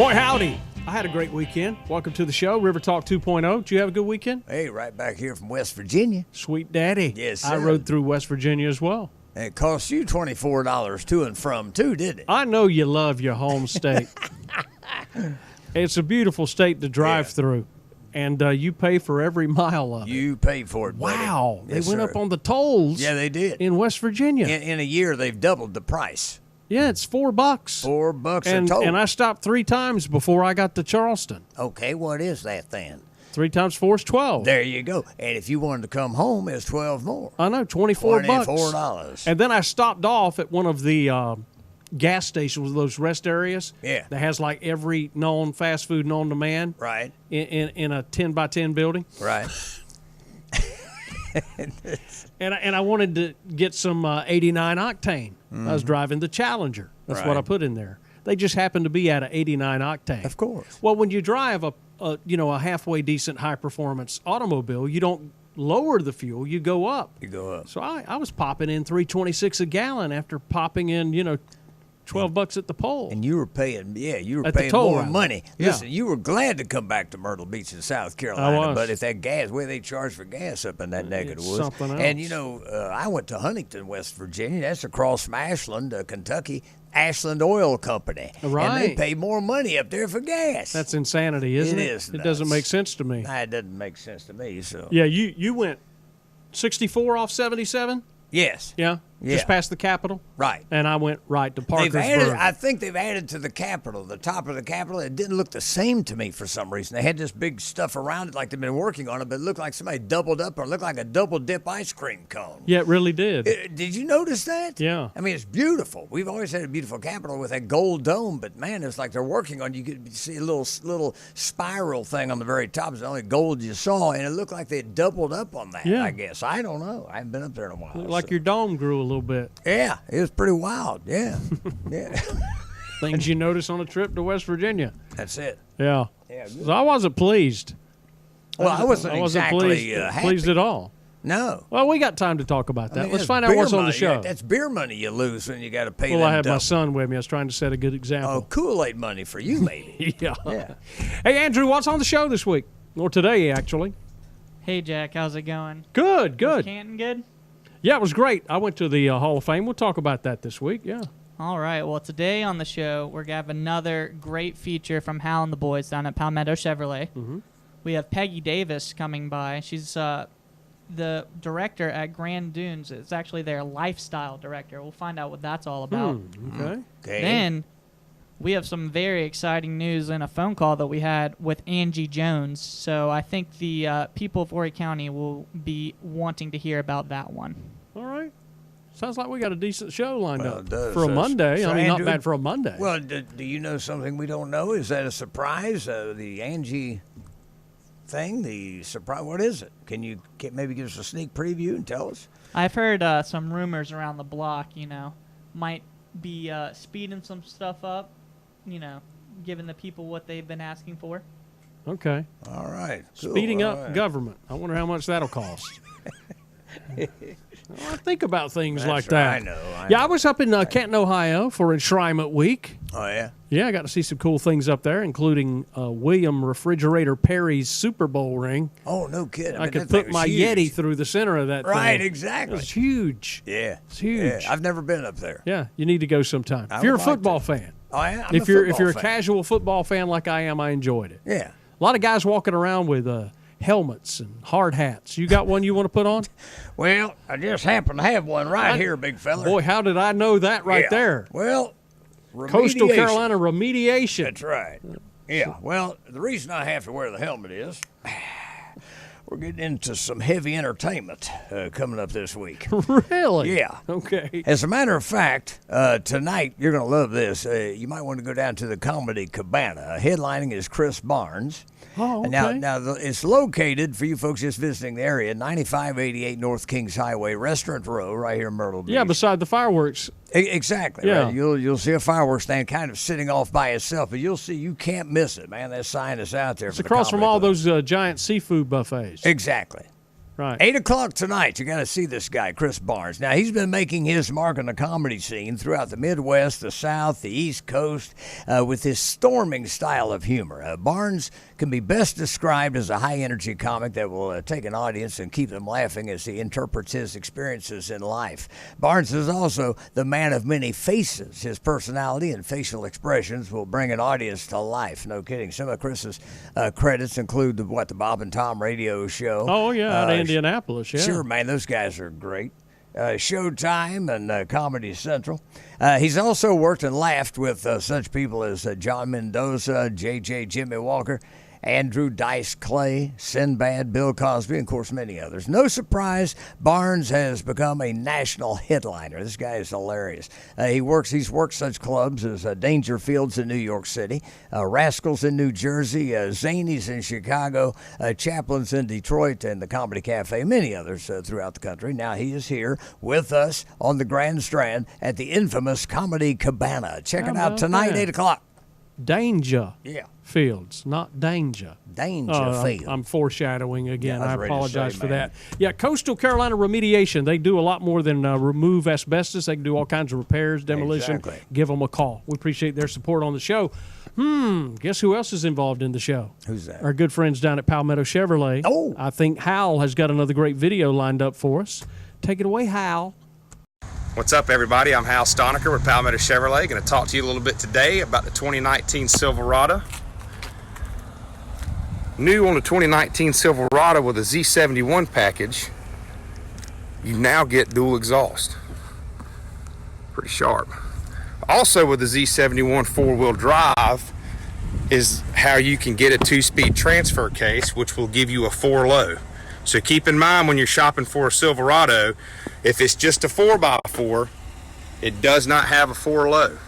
Boy, howdy. I had a great weekend. Welcome to the show, RiverTalk 2.0. Did you have a good weekend? Hey, right back here from West Virginia. Sweet daddy. Yes, sir. I rode through West Virginia as well. And it cost you $24 to and from, too, didn't it? I know you love your home state. It's a beautiful state to drive through, and you pay for every mile of it. You paid for it, buddy. Wow. Yes, they went sir. up on the tolls. Yeah, they did. In West Virginia. In a year, they've doubled the price. Yeah, it's $4. $4 a toll. And I stopped 3 times before I got to Charleston. Okay, what is that then? 3 times 4 is 12. There you go. And if you wanted to come home, it's 12 more. I know, $24. $24. And then I stopped off at one of the gas stations, those rest areas. Yeah. That has like every known fast food known to man. Right. In a 10 by 10 building. Right. And I wanted to get some 89 octane. I was driving the Challenger. That's what I put in there. They just happened to be at an 89 octane. Of course. Well, when you drive a halfway decent high performance automobile, you don't lower the fuel, you go up. You go up. So I was popping in $3.26 a gallon after popping in, $12 at the pole. And you were paying, you were At the paying toll more road. money. Yeah. Listen, you were glad to come back to Myrtle Beach in South Carolina. I was. But if that gas, where they charge for gas up in that neck of the woods. Something else. And, I went to Huntington, West Virginia. That's across from Ashland, Kentucky. Ashland Oil Company. Right. And they pay more money up there for gas. That's insanity, isn't it? It is It doesn't nuts. make sense to me. It doesn't make sense to me. So Yeah, you went 64 off 77? Yes. Yeah? Just Yeah. past the Capitol? Right. And I went right to They've added, Parkersburg. I think they've added to the Capitol, the top of the Capitol. It didn't look the same to me for some reason. They had this big stuff around it like they've been working on it, but it looked like somebody doubled up or it looked like a double dip ice cream cone. Yeah, it really did. Did you notice that? Yeah. I mean, it's beautiful. We've always had a beautiful Capitol with that gold dome, but man, it's like they're working on. You could see a little spiral thing on the very top. It's the only gold you saw, and it looked like they doubled up on that. Yeah. I guess I don't know. I haven't been up there in a while. Like so. your dome grew a little bit. Yeah, it was pretty wild. Yeah, yeah. Things you notice on a trip to West Virginia. That's it. Yeah. Yeah, good. So I wasn't pleased. Well, I wasn't exactly pleased happy. at all. No. Well, we got time to talk about that. I mean, Let's that's find out beer what's on the money. show. Yeah, that's beer money you lose when you got to pay Well, them I had my double. son with me. I was trying to set a good Oh, example. Kool-Aid money for you, maybe. Yeah. Yeah. Hey, Andrew, what's on the show this week? Or today, actually. Hey, Jack, how's it going? Good. Was Canton good? Yeah, it was great. I went to the Hall of Fame. We'll talk about that this week. Yeah. All right, well, today on the show, we're going to have another great feature from Hal and the boys down at Palmetto Chevrolet. Mm-hmm. We have Peggy Davis coming by. She's the director at Grand Dunes. It's actually their lifestyle director. We'll find out what that's all about. Okay. Okay. Then we have some very exciting news in a phone call that we had with Angie Jones. So I think the people of Horry County will be wanting to hear about that one. All right. Sounds like we got a decent show lined Well, up it does. for a So- Monday. so I mean, Andrew- not bad for a Monday. Well, do you know something we don't know? Is that a surprise? The Angie thing? The surprise? What is it? Can you maybe give us a sneak preview and tell us? I've heard some rumors around the block, might be speeding some stuff up, giving the people what they've been asking for. Okay. All right. Cool. Speeding All up right. government. I wonder how much that'll cost. Well, I think about things That's like right. that. I know. Yeah, I was up in Canton, Ohio for Enshrinement Week. Oh, yeah? Yeah, I got to see some cool things up there, including William Refrigerator Perry's Super Bowl ring. Oh, no kidding. I mean, could that thing put was my huge. Yeti through the center of that thing. Right, exactly. It's huge. Yeah. It's huge. Yeah. I've never been up there. Yeah, you need to go sometime. I If you're a would like football to. fan. Oh, yeah? I'm If a you're football a fan. casual football fan like I am, I enjoyed it. Yeah. A lot of guys walking around with helmets and hard hats. You got one you want to put on? Well, I just happen to have one right here, big fella. Boy, how did I know that right Yeah. there? Well, Coastal remediation. Carolina remediation. That's right. Yeah. Well, the reason I have to wear the helmet is we're getting into some heavy entertainment coming up this week. Really? Yeah. Okay. As a matter of fact, tonight you're going to love this. You might want to go down to the Comedy Cabana. Headlining is Chris Barnes. Oh, okay. Now it's located, for you folks just visiting the area, 9588 North Kings Highway, Restaurant Row, right here in Myrtle Beach. Yeah, beside the fireworks. Exactly. Yeah. Right. You'll see a fireworks stand kind of sitting off by itself, but you'll see you can't miss it, man. That sign is out there. It's across from all those giant seafood buffets. Exactly. Right. 8 o'clock tonight, you got to see this guy, Chris Barnes. Now, he's been making his mark on the comedy scene throughout the Midwest, the South, the East Coast, with his storming style of humor. Barnes can be best described as a high-energy comic that will take an audience and keep them laughing as he interprets his experiences in life. Barnes is also the man of many faces. His personality and facial expressions will bring an audience to life. No kidding. Some of Chris's credits include the Bob and Tom radio show. Oh, yeah, out of Indianapolis, yeah. Sure, man, those guys are great. Showtime and Comedy Central. He's also worked and laughed with such people as John Mendoza, J.J. Jimmy Walker, Andrew Dice Clay, Sinbad, Bill Cosby, and, of course, many others. No surprise, Barnes has become a national headliner. This guy is hilarious. He's worked such clubs as Dangerfields in New York City, Rascals in New Jersey, Zanies in Chicago, Chaplin's in Detroit, and the Comedy Cafe, many others throughout the country. Now he is here with us on the Grand Strand at the infamous Comedy Cabana. Check it out tonight, 8 o'clock. Danger. Yeah. Fields, not danger. Fields. I'm foreshadowing again. Yeah, I apologize for man. that. Yeah, Coastal Carolina Remediation. They do a lot more than remove asbestos. They can do all kinds of repairs, demolition. Exactly. Give them a call. We appreciate their support on the show. Guess who else is involved in the show? Who's that? Our good friends down at Palmetto Chevrolet. Oh. I think Hal has got another great video lined up for us. Take it away, Hal. What's up, everybody? I'm Hal Stonecker with Palmetto Chevrolet. Going to talk to you a little bit today about the 2019 Silverado. New on the 2019 Silverado with a Z71 package, you now get dual exhaust. Pretty sharp. Also with the Z71 four-wheel drive is how you can get a 2-speed transfer case, which will give you a 4-low. So keep in mind when you're shopping for a Silverado, if it's just a 4x4, it does not have a 4-low,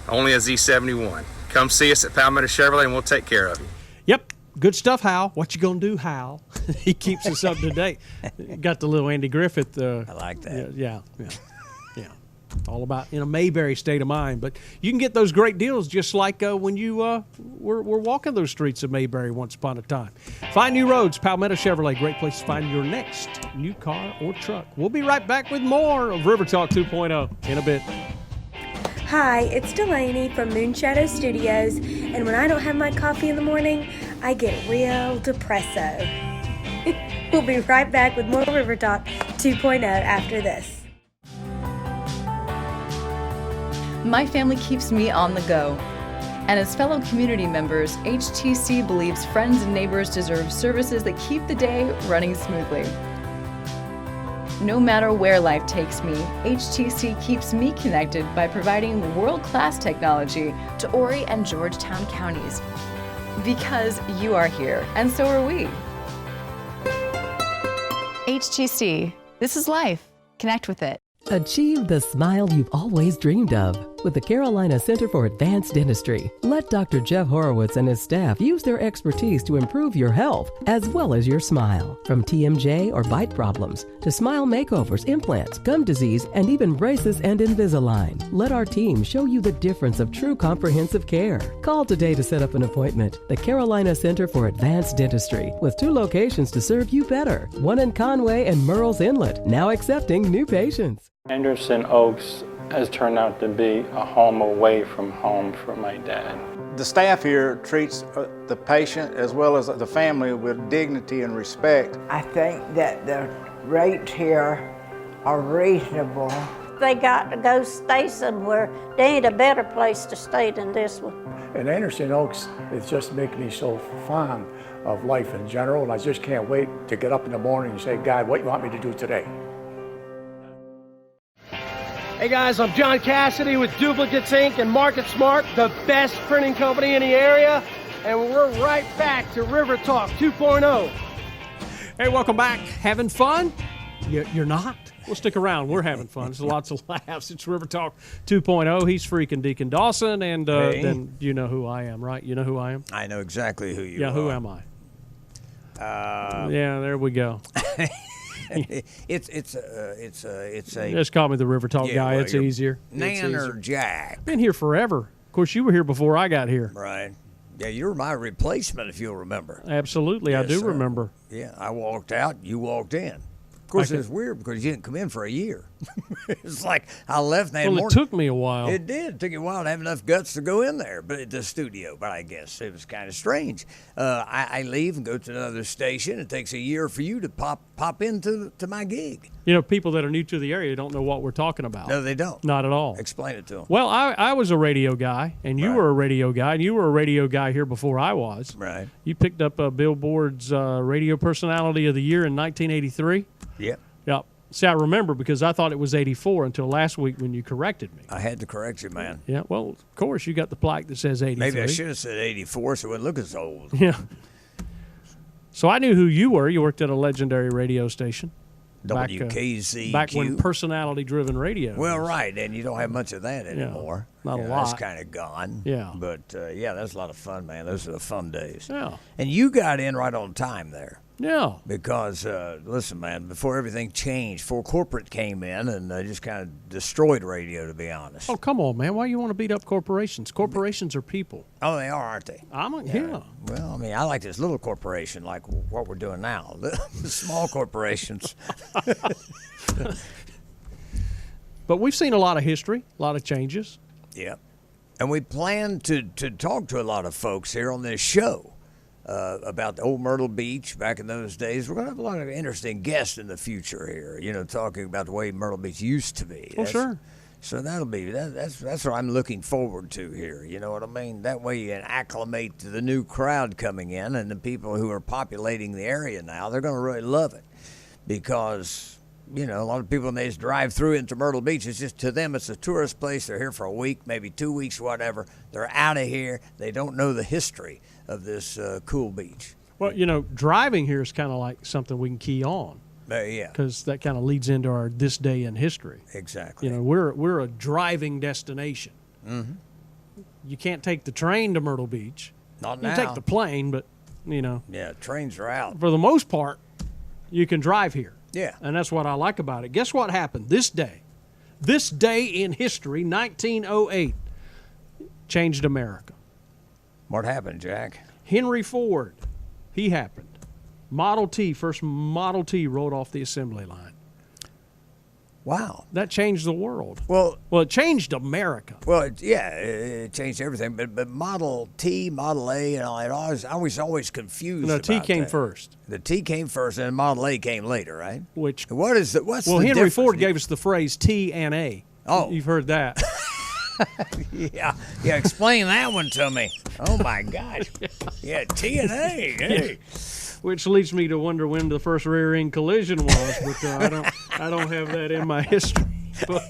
only a Z71. Come see us at Palmetto Chevrolet and we'll take care of you. Yep. Good stuff, Hal. What you gonna do, Hal? He keeps us up to date. Got the little Andy Griffith. I like that. Yeah. All about in a Mayberry state of mind. But you can get those great deals just like when you were walking those streets of Mayberry once upon a time. Find new roads, Palmetto Chevrolet. Great place to find your next new car or truck. We'll be right back with more of RiverTalk 2.0 in a bit. Hi, it's Delaney from Moonshadow Studios, and when I don't have my coffee in the morning, I get real depresso. We'll be right back with more RiverTalk 2.0 after this. My family keeps me on the go. And as fellow community members, HTC believes friends and neighbors deserve services that keep the day running smoothly. No matter where life takes me, HTC keeps me connected by providing world-class technology to Horry and Georgetown counties. Because you are here, and so are we. HTC, this is life. Connect with it. Achieve the smile you've always dreamed of with the Carolina Center for Advanced Dentistry. Let Dr. Jeff Horowitz and his staff use their expertise to improve your health as well as your smile. From TMJ or bite problems to smile makeovers, implants, gum disease, and even braces and Invisalign. Let our team show you the difference of true comprehensive care. Call today to set up an appointment. The Carolina Center for Advanced Dentistry with 2 locations to serve you better. One in Conway and Murrells Inlet, now accepting new patients. Anderson Oaks has turned out to be a home away from home for my dad. The staff here treats the patient as well as the family with dignity and respect. I think that the rates here are reasonable. They got to go stay somewhere. There ain't a better place to stay than this one. And Anderson Oaks, it just makes me so fond of life in general, and I just can't wait to get up in the morning and say, God, what do you want me to do today? Hey guys, I'm John Cassidy with Duplicates Inc. and Market Smart, the best printing company in the area, and we're right back to RiverTalk 2.0. Hey, welcome back. Having fun? You're not? Well, stick around. We're having fun. There's lots of laughs. It's RiverTalk 2.0. He's freaking Deacon Dawson, and then you know who I am, right? You know who I am? I know exactly who you are. Yeah, who am I? Yeah, there we go. It's a. Just call me the RiverTalk guy. Well, it's easier. Nan or Jack. Been here forever. Of course, you were here before I got here. Right. Yeah, you were my replacement, if you'll remember. Absolutely, Yes, I do sir. remember. Yeah, I walked out, you walked in. Of course, it was weird because you didn't come in for a year. It's like I left that morning. Well, it took me a while. It did. It took you a while to have enough guts to go in there, but at the studio. But I guess it was kind of strange. I leave and go to another station. It takes a year for you to pop into my gig. You know, people that are new to the area don't know what we're talking about. No, they don't. Not at all. Explain it to them. Well, I was a radio guy, and you were a radio guy, and you were a radio guy here before I was. Right. You picked up Billboard's Radio Personality of the Year in 1983. Yep. Yep. See, I remember because I thought it was 84 until last week when you corrected me. I had to correct you, man. Yeah, well, of course, you got the plaque that says 83. Maybe I should have said 84 so it wouldn't look as old. Yeah. So I knew who you were. You worked at a legendary radio station. WKZQ. Back when personality-driven radio. Well, right, and you don't have much of that anymore. Not a lot. That's kind of gone. Yeah. But, that's a lot of fun, man. Those are the fun days. Yeah. And you got in right on time there. Yeah. Because, listen, man, before everything changed, before corporate came in and just kind of destroyed radio, to be honest. Oh, come on, man. Why you want to beat up corporations? Corporations are people. Oh, they are, aren't they? Yeah. Well, I mean, I like this little corporation like what we're doing now. The small corporations. But we've seen a lot of history, a lot of changes. Yeah. And we plan to talk to a lot of folks here on this show. About the old Myrtle Beach back in those days. We're going to have a lot of interesting guests in the future here, talking about the way Myrtle Beach used to be. Well, sure. So that'll be, that's what I'm looking forward to here, you know what I mean? That way you can acclimate to the new crowd coming in and the people who are populating the area now. They're going to really love it because, a lot of people, when they just drive through into Myrtle Beach, it's just, to them, it's a tourist place. They're here for a week, maybe 2 weeks, whatever. They're out of here. They don't know the history of this cool beach. Well, driving here is kind of like something we can key on. Yeah. Because that kind of leads into our this day in history. Exactly. We're a driving destination. Mm-hmm. You can't take the train to Myrtle Beach. Not you now. You take the plane, but, Yeah, trains are out. For the most part, you can drive here. Yeah. And that's what I like about it. Guess what happened this day? This day in history, 1908, changed America. What happened, Jack? Henry Ford, he happened. First Model T rolled off the assembly line. Wow. That changed the world. Well, it changed America. Well, it changed everything. But Model T, Model A, and all that, I was always confused. No, T about came that. first. The T came first, and Model A came later, right? What's Henry difference? Ford gave us the phrase T and A. Oh, you've heard that. Yeah. Explain that one to me. Oh my gosh. Yeah, T and A. Hey. Which leads me to wonder when the first rear-end collision was, but I don't have that in my history. But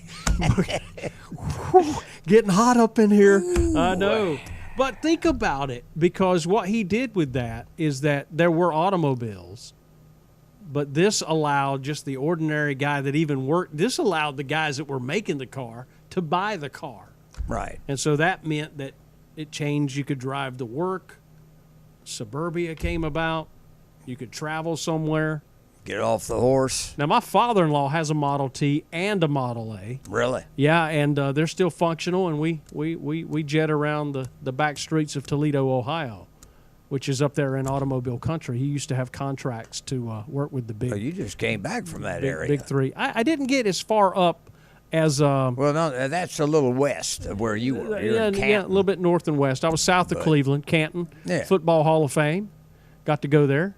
getting hot up in here. Ooh. I know. But think about it, because what he did with that is that there were automobiles, but this allowed just the ordinary guy that even worked. This allowed the guys that were making the car to buy the car. Right. And so that meant that it changed. You could drive to work. Suburbia came about. You could travel somewhere. Get off the horse. Now, my father-in-law has a Model T and a Model A. Really? Yeah, and they're still functional, and we jet around the back streets of Toledo, Ohio, which is up there in automobile country. He used to have contracts to work with the big. Oh, you just came back from that area. Big three. I didn't get as far up as. Well, no, that's a little west of where you were. Yeah, a little bit north and west. I was south of Cleveland, Canton. Yeah. Football Hall of Fame. Got to go there.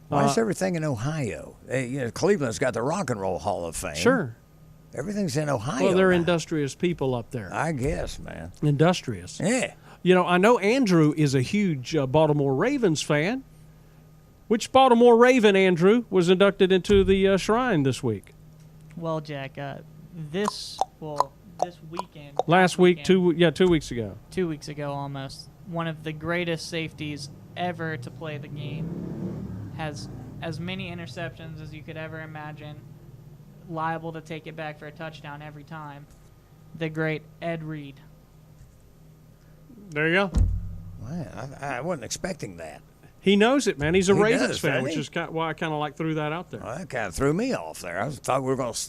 Why is everything in Ohio? Cleveland's got the Rock and Roll Hall of Fame. Sure. Everything's in Ohio. Well, they're now. Industrious people up there. I guess, man. Industrious. Yeah. I know Andrew is a huge Baltimore Ravens fan. Which Baltimore Raven, Andrew, was inducted into the Shrine this week? Well, Jack, this weekend. Last week, 2 weeks ago. 2 weeks ago, almost. One of the greatest safeties ever to play the game. Has as many interceptions as you could ever imagine. Liable to take it back for a touchdown every time. The great Ed Reed. There you go. Man, I wasn't expecting that. He knows it, man. He's a Ravens fan, doesn't which he? is why I kind of threw that out there. Well, that kind of threw me off there. I thought we were going to,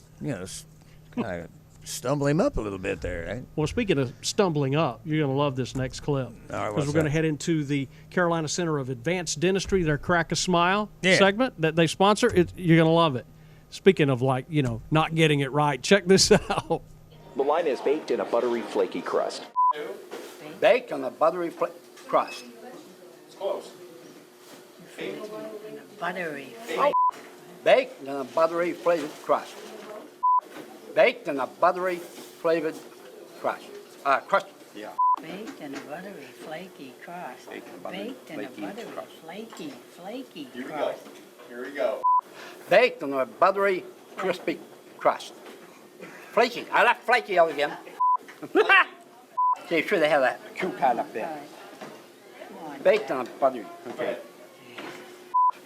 kind of stumble him up a little bit there, right? Well, speaking of stumbling up, you're going to love this next clip. All right, Because what's we're going to that? head into the Carolina Center of Advanced Dentistry, their Crack a Smile Yeah. segment that they sponsor. You're going to love it. Speaking of, like, not getting it right, check this out. The line is baked in a buttery, flaky crust. Baked on a buttery crust. It's close. Buttery. Baked in a buttery flavored crust. Baked in a buttery flavored crust. Crust. Yeah. Baked in a buttery, flaky crust. Baked in a buttery, flaky crust. Here we go. Baked on a buttery, crispy crust. Flaky. I left flaky out again. See, sure they have that cue card up there. Baked on a buttery. Okay.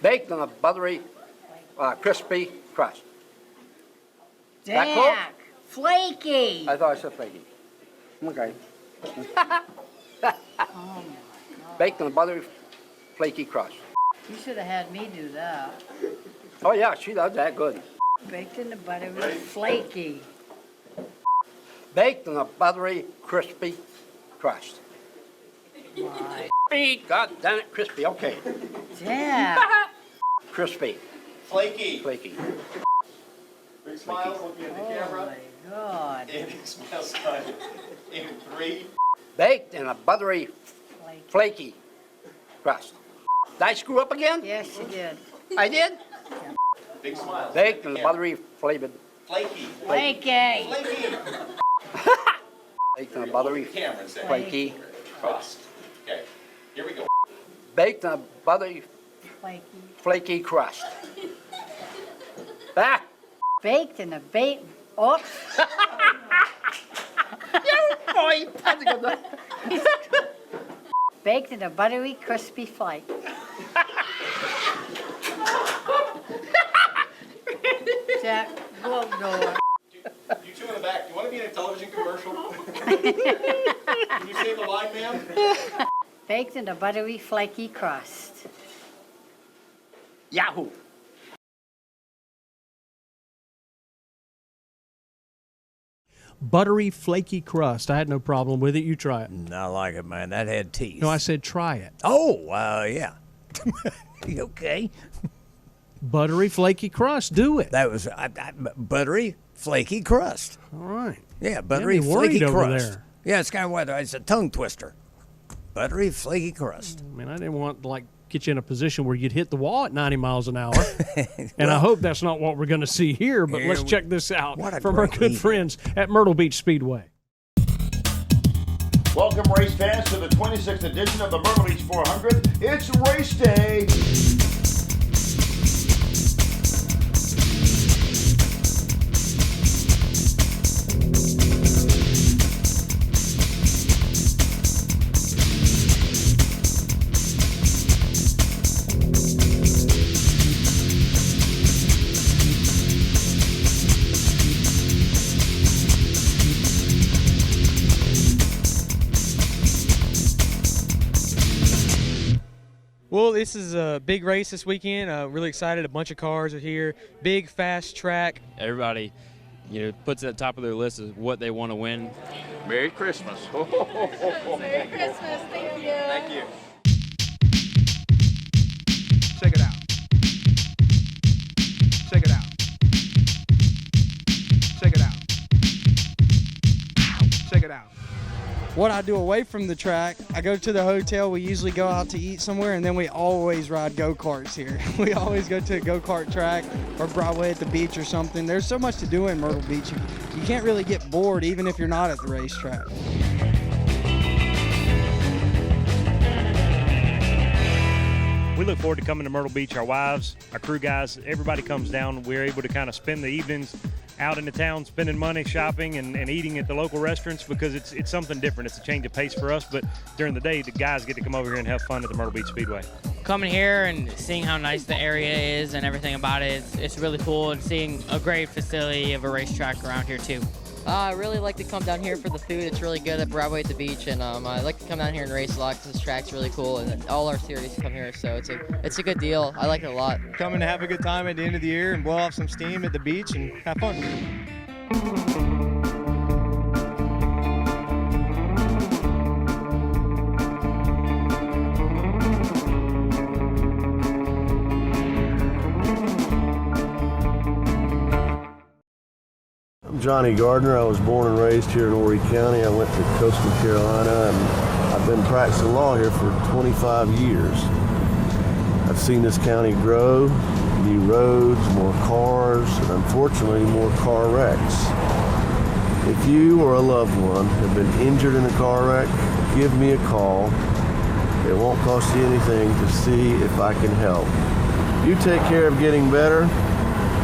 Baked on a buttery, crispy crust. That close? Jack, flaky. I thought I said flaky. Okay. Baked on a buttery, flaky crust. You should have had me do that. Oh yeah, she does that good. Baked in the buttery, flaky. Baked on a buttery, crispy crust. God damn it, crispy. Okay. Jack. Crispy. Flaky. Flaky. Big smiles looking at the camera. Oh my God. And big smiles on in 3. Baked in a buttery, flaky crust. Did I screw up again? Yes, you did. I did? Big smiles. Baked in a buttery flavored. Flaky. Flaky. Flaky. Baked in a buttery, Cameron said. flaky. Crust. Okay. Here we go. Baked in a buttery, Flaky. flaky crust. Ah! Baked in a oops. Boy, that's a good one. Baked in a buttery, crispy flake. Jack, blow door. You two in the back, do you want to be in a television commercial? Can you say the line, ma'am? Baked in a buttery, flaky crust. Yahoo! Buttery, flaky crust. I had no problem with it. You try it. I like it, man. That had teeth. No, I said try it. Oh, yeah. You okay? Buttery, flaky crust. Do it. That was buttery, flaky crust. All right. Yeah, buttery, me worried flaky over crust. there. Yeah, it's kind of weather. It's a tongue twister. Buttery, flaky crust. I mean, I didn't want to, get you in a position where you'd hit the wall at 90 miles an hour. And I hope that's not what we're going to see here, but let's check this out from our good friends at Myrtle Beach Speedway. Welcome, race fans, to the 26th edition of the Myrtle Beach 400. It's race day. Well, this is a big race this weekend. Really excited. A bunch of cars are here. Big, fast track. Everybody, puts at the top of their list is what they want to win. Merry Christmas. Merry Christmas. Thank you. Thank you. Check it out. Check it out. Check it out. Check it out. What I do away from the track, I go to the hotel. We usually go out to eat somewhere, and then we always ride go-karts here. We always go to a go-kart track or Broadway at the beach or something. There's so much to do in Myrtle Beach. You can't really get bored even if you're not at the racetrack. We look forward to coming to Myrtle Beach. Our wives, our crew guys, everybody comes down. We're able to kind of spend the evenings out in the town, spending money, shopping, and eating at the local restaurants because it's something different. It's a change of pace for us, but during the day, the guys get to come over here and have fun at the Myrtle Beach Speedway. Coming here and seeing how nice the area is and everything about it, it's really cool, and seeing a great facility of a racetrack around here too. I really like to come down here for the food. It's really good at Broadway at the beach, and I like to come down here and race a lot because this track's really cool, and all our series come here, so it's a good deal. I like it a lot. Coming to have a good time at the end of the year and blow off some steam at the beach and have fun. Johnny Gardner. I was born and raised here in Horry County. I went to Coastal Carolina, and I've been practicing law here for 25 years. I've seen this county grow, new roads, more cars, and unfortunately more car wrecks. If you or a loved one have been injured in a car wreck, give me a call. It won't cost you anything to see if I can help. You take care of getting better,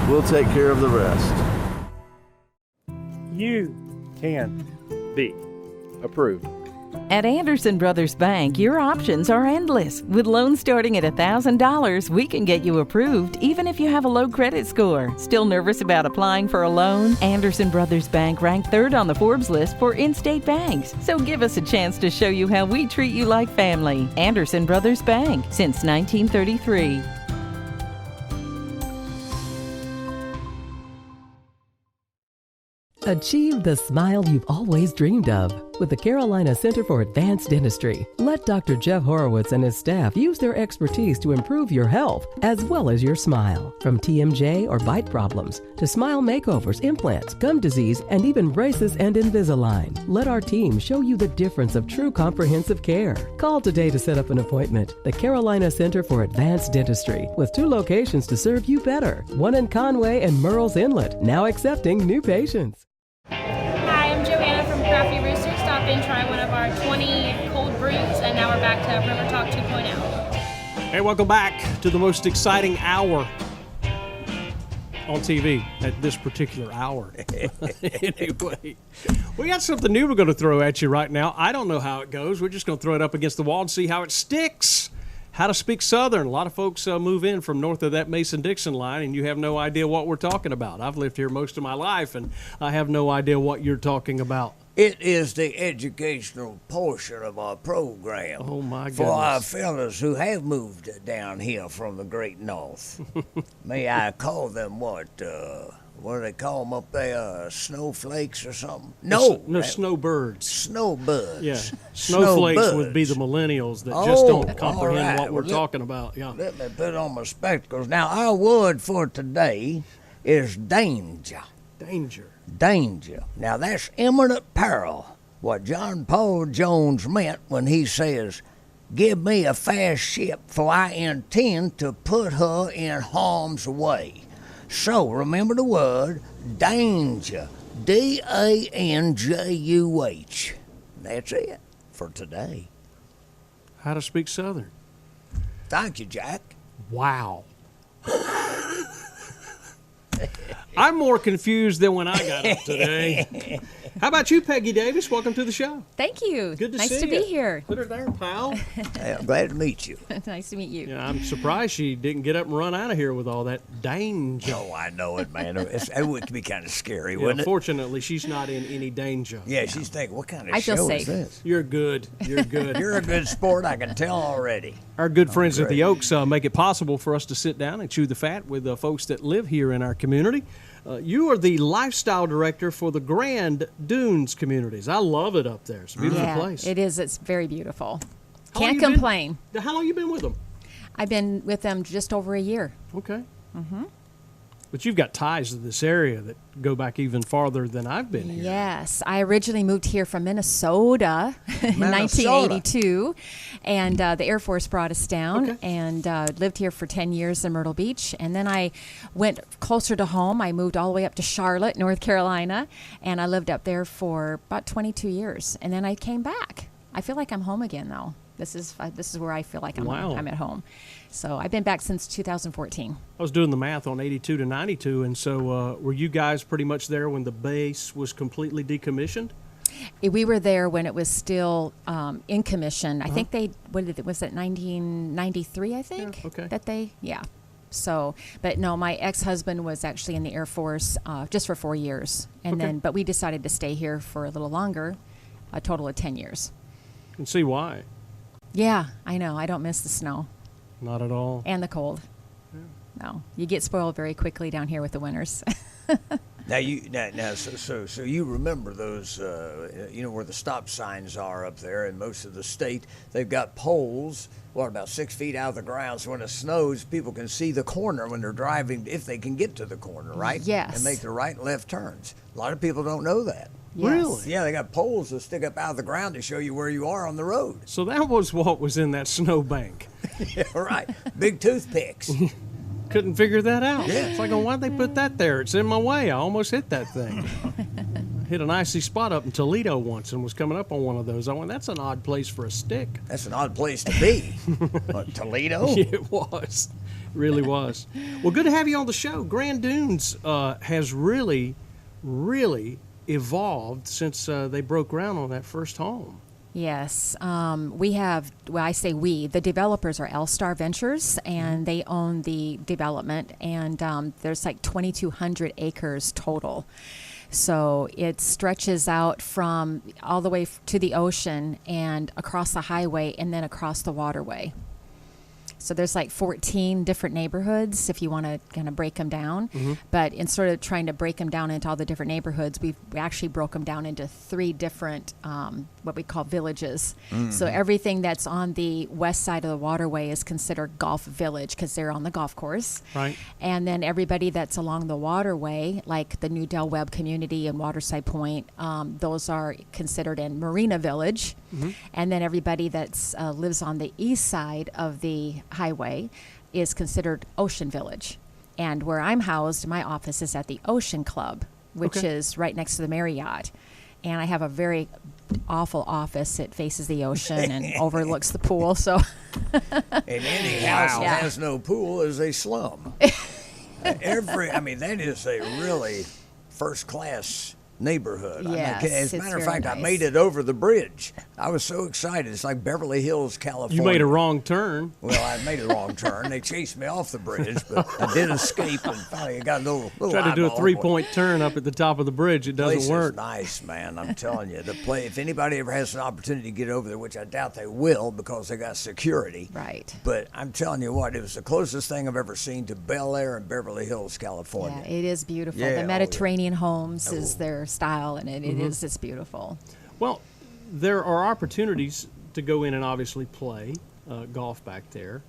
we'll take care of the rest. You can be approved. At Anderson Brothers Bank, your options are endless. With loans starting at $1,000, we can get you approved even if you have a low credit score. Still nervous about applying for a loan? Anderson Brothers Bank ranked 3rd on the Forbes list for in-state banks. So give us a chance to show you how we treat you like family. Anderson Brothers Bank, since 1933. Achieve the smile you've always dreamed of with the Carolina Center for Advanced Dentistry. Let Dr. Jeff Horowitz and his staff use their expertise to improve your health as well as your smile. From TMJ or bite problems to smile makeovers, implants, gum disease, and even braces and Invisalign. Let our team show you the difference of true comprehensive care. Call today to set up an appointment. The Carolina Center for Advanced Dentistry, with 2 locations to serve you better. One in Conway and Murrells Inlet, now accepting new patients. Hi, I'm Joanna from Crafty Rooster. Stop in, try one of our 20 cold brews, and now we're back to RiverTalk 2.0. Hey, welcome back to the most exciting hour on TV at this particular hour. Anyway, we got something new we're going to throw at you right now. I don't know how it goes. We're just going to throw it up against the wall and see how it sticks. How to speak Southern. A lot of folks move in from north of that Mason-Dixon line, and you have no idea what we're talking about. I've lived here most of my life, and I have no idea what you're talking about. It is the educational portion of our program. Oh, my goodness. For our fellas who have moved down here from the great north. May I call them what do they call them up there? Snowflakes or something? No, snowbirds. Snowbirds. Yeah, snowflakes would be the millennials that just don't comprehend what we're talking about. Yeah. Let me put on my spectacles. Now, our word for today is danger. Danger. Danger. Now, that's imminent peril. What John Paul Jones meant when he says, "Give me a fast ship, for I intend to put her in harm's way." So, remember the word danger. D-A-N-J-U-H. That's it for today. How to speak Southern. Thank you, Jack. Wow. I'm more confused than when I got up today. How about you, Peggy Davis? Welcome to the show. Thank you. Good to see you. Nice to be here. Put her there, pal. Hey, I'm glad to meet you. Nice to meet you. Yeah, I'm surprised she didn't get up and run out of here with all that danger. Oh, I know it, man. It would be kind of scary, wouldn't it? Fortunately, she's not in any danger. Yeah, she's thinking, what kind of I feel show safe. is this? You're good. You're good. You're a good sport, I can tell already. Our good friends at the Oaks make it possible for us to sit down and chew the fat with the folks that live here in our community. You are the lifestyle director for the Grand Dunes communities. I love it up there. It's a beautiful place. It is. It's very beautiful. How long Can't you complain. How long you been with them? I've been with them just over a year. Okay. Mm-hmm. But you've got ties to this area that go back even farther than I've been here. Yes. I originally moved here from Minnesota in 1982, and the Air Force brought us down and lived here for 10 years in Myrtle Beach. And then I went closer to home. I moved all the way up to Charlotte, North Carolina, and I lived up there for about 22 years. And then I came back. I feel like I'm home again, though. This is where I feel like I'm at home. So I've been back since 2014. I was doing the math on 82 to 92, and so were you guys pretty much there when the base was completely decommissioned? We were there when it was still in commission. I think was it 1993, I think? Yeah, okay. So, but no, my ex-husband was actually in the Air Force just for 4 years. But we decided to stay here for a little longer, a total of 10 years. You can see why. Yeah, I know. I don't miss the snow. Not at all. And the cold. Yeah. No, you get spoiled very quickly down here with the winters. Now so you remember those, where the stop signs are up there in most of the state. They've got poles, about 6 feet out of the ground, so when it snows, people can see the corner when they're driving, if they can get to the corner, right? Yes. And make the right and left turns. A lot of people don't know that. Yes. Really? Yeah, they got poles that stick up out of the ground to show you where you are on the road. So that was what was in that snowbank. Yeah, right. Big toothpicks. Couldn't figure that out. Yeah. It's like, why'd they put that there? It's in my way. I almost hit that thing. Hit an icy spot up in Toledo once and was coming up on one of those. I went, that's an odd place for a stick. That's an odd place to be. Toledo? Yeah, it was. Really was. Well, good to have you on the show. Grand Dunes has really, really evolved since they broke ground on that first home. Yes, we have, I say we, the developers are L-Star Ventures, and they own the development, and there's like 2,200 acres total. So it stretches out from all the way to the ocean and across the highway and then across the waterway. So there's like 14 different neighborhoods if you want to kind of break them down. But in sort of trying to break them down into all the different neighborhoods, we actually broke them down into 3 different what we call villages. So everything that's on the west side of the waterway is considered Golf Village because they're on the golf course. Right. And then everybody that's along the waterway, like the New Del Webb community and Waterside Point, those are considered in Marina Village. And then everybody that's lives on the east side of the highway is considered Ocean Village. And where I'm housed, my office is at the Ocean Club, which is right next to the Marriott. And I have a very awful office. It faces the ocean and overlooks the pool. So, and any house that has no pool is a slum. That is a really first-class neighborhood. Yes, as a it's matter of very fact, I nice. made it over the bridge. I was so excited. It's like Beverly Hills, California. You made a wrong turn. Well, I made a wrong turn. They chased me off the bridge, but I did escape, and finally I got a little Tried to do a eyeball. 3-point turn up at the top of the bridge. It doesn't Place work. is nice, man. I'm telling you. If anybody ever has an opportunity to get over there, which I doubt they will because they got security. Right. But I'm telling you what, it was the closest thing I've ever seen to Bel Air and Beverly Hills, California. Yeah, it is beautiful. Yeah, The Mediterranean homes is their style, and it's beautiful. Well, there are opportunities to go in and obviously play golf back there.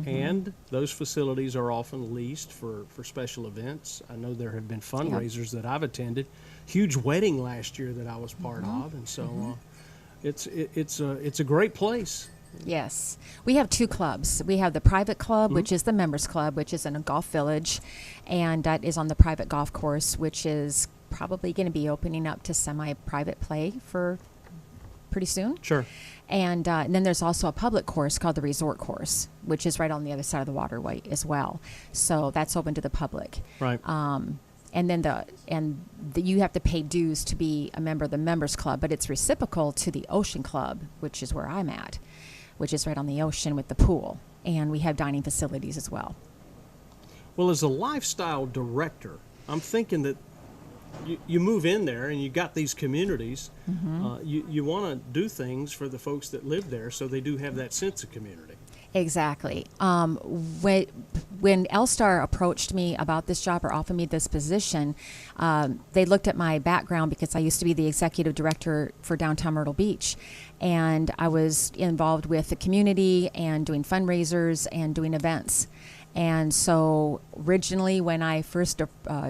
And those facilities are often leased for special events. I know there have been fundraisers that I've attended. Huge wedding last year that I was part of, and so it's a great place. Yes. We have 2 clubs. We have the private club, which is the members club, which is in a golf village, and that is on the private golf course, which is probably going to be opening up to semi-private play for pretty soon. Sure. And then there's also a public course called the resort course, which is right on the other side of the waterway as well. So that's open to the public. Right. And then you have to pay dues to be a member of the members club, but it's reciprocal to the Ocean Club, which is where I'm at, which is right on the ocean with the pool. And we have dining facilities as well. Well, as a lifestyle director, I'm thinking that you move in there and you got these communities. You want to do things for the folks that live there so they do have that sense of community. Exactly. When L-Star approached me about this job or offered me this position, they looked at my background because I used to be the executive director for downtown Myrtle Beach. And I was involved with the community and doing fundraisers and doing events. And so originally when I first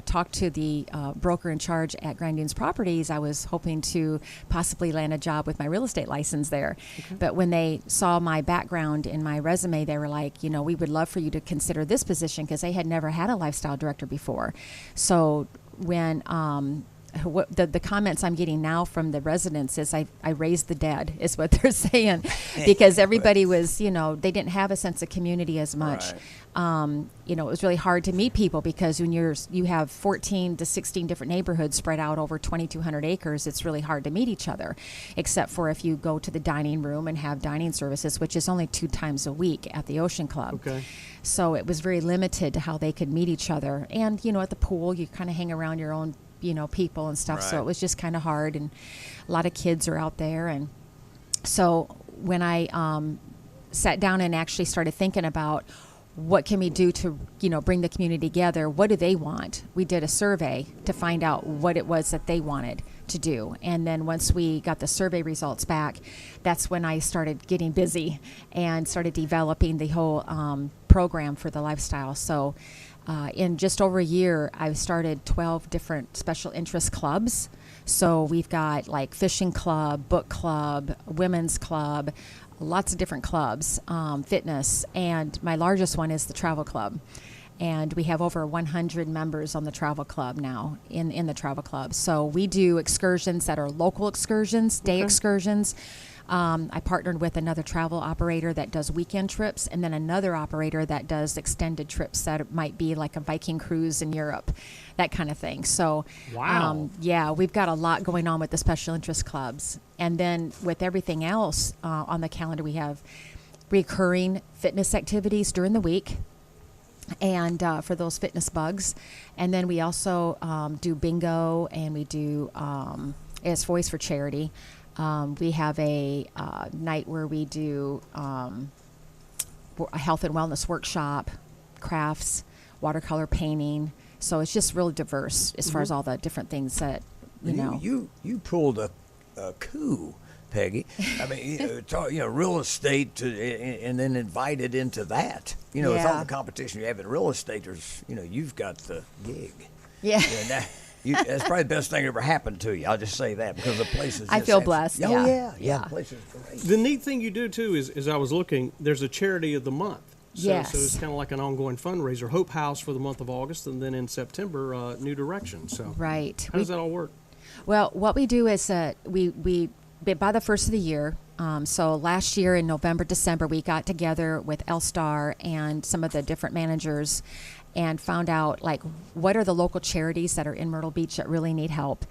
talked to the broker in charge at Grand Dunes Properties, I was hoping to possibly land a job with my real estate license there. But when they saw my background in my resume, they were like, we would love for you to consider this position, because they had never had a lifestyle director before. So when the comments I'm getting now from the residents is I raised the dead, is what they're saying, because everybody was, they didn't have a sense of community as much. It was really hard to meet people because when you have 14 to 16 different neighborhoods spread out over 2,200 acres, it's really hard to meet each other, except for if you go to the dining room and have dining services, which is only 2 times a week at the Ocean Club. Okay. So it was very limited to how they could meet each other. And, at the pool, you kind of hang around your own people and stuff. So it was just kind of hard, and a lot of kids are out there. And so when I sat down and actually started thinking about what can we do to, bring the community together? What do they want? We did a survey to find out what it was that they wanted to do. And then once we got the survey results back, that's when I started getting busy and started developing the whole program for the lifestyle. So in just over a year, I've started 12 different special interest clubs. So we've got like fishing club, book club, women's club, lots of different clubs, fitness, and my largest one is the travel club. And we have over 100 members on the travel club now, in the travel club. So we do excursions that are local excursions, day excursions. I partnered with another travel operator that does weekend trips, and then another operator that does extended trips that might be like a Viking cruise in Europe, that kind of thing. So, wow. Yeah, we've got a lot going on with the special interest clubs. And then with everything else on the calendar, we have recurring fitness activities during the week, and for those fitness bugs. And then we also do bingo, and we do it's Voice for Charity. We have a night where we do a health and wellness workshop, crafts, watercolor painting. So it's just really diverse as far as all the different things that, You pulled a coup, Peggy. I mean, real estate, and then invited into that. With all the competition you have in real estate, you've got the gig. Yeah. That's probably the best thing that ever happened to you. I'll just say that, because the place is I feel blessed. Oh, yeah. The place is great. The neat thing you do, too, is I was looking, there's a charity of the month. So, Yes. So it's kind of like an ongoing fundraiser. Hope House for the month of August, and then in September, New Direction. So right. How does that all work? Well, what we do is we by the first of the year, so last year in November, December, we got together with L-Star and some of the different managers and found out, like, what are the local charities that are in Myrtle Beach that really need help.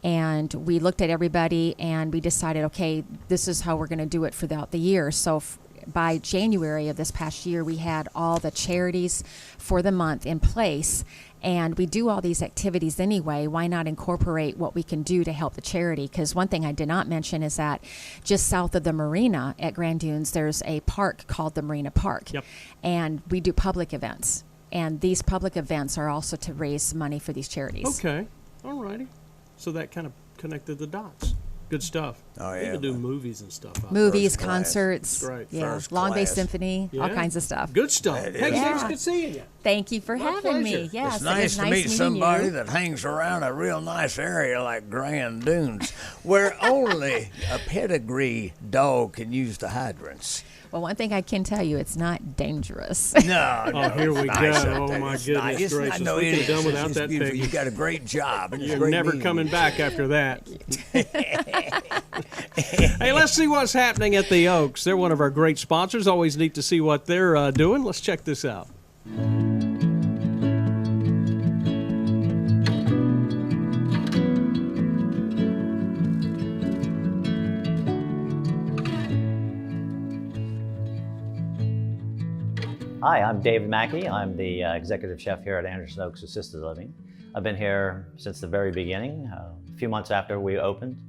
And we looked at everybody and we decided, okay, this is how we're going to do it throughout the year. So by January of this past year, we had all the charities for the month in place. And we do all these activities anyway. Why not incorporate what we can do to help the charity? Because one thing I did not mention is that just south of the marina at Grand Dunes, there's a park called the Marina Park. Yep. And we do public events. And these public events are also to raise money for these charities. Okay. All righty. So that kind of connected the dots. Good stuff. Oh, yeah. We could do movies and stuff. Movies, concerts, That's great. yeah, First Long Bay class. Symphony, all Yeah. kinds of stuff. Good stuff. That Hey, is. thanks. Good seeing you. Thank you for My having me. pleasure. Yes, It's it nice was to nice meet meeting somebody you. that hangs around a real nice area like Grand Dunes, where only a pedigree dog can use the hydrants. Well, one thing I can tell you, it's not dangerous. No, Oh, here we it's nice go. up Oh, there. my It's goodness nice. It's gracious. I know We it could have is. done without It's that, beautiful. Peggy. You've got a great job. And it's You're great never meeting coming you. back after that. Hey, let's see what's happening at the Oaks. They're one of our great sponsors. Always neat to see what they're doing. Let's check this out. Hi, I'm David Mackey. I'm the executive chef here at Anderson Oaks Assisted Living. I've been here since the very beginning, a few months after we opened.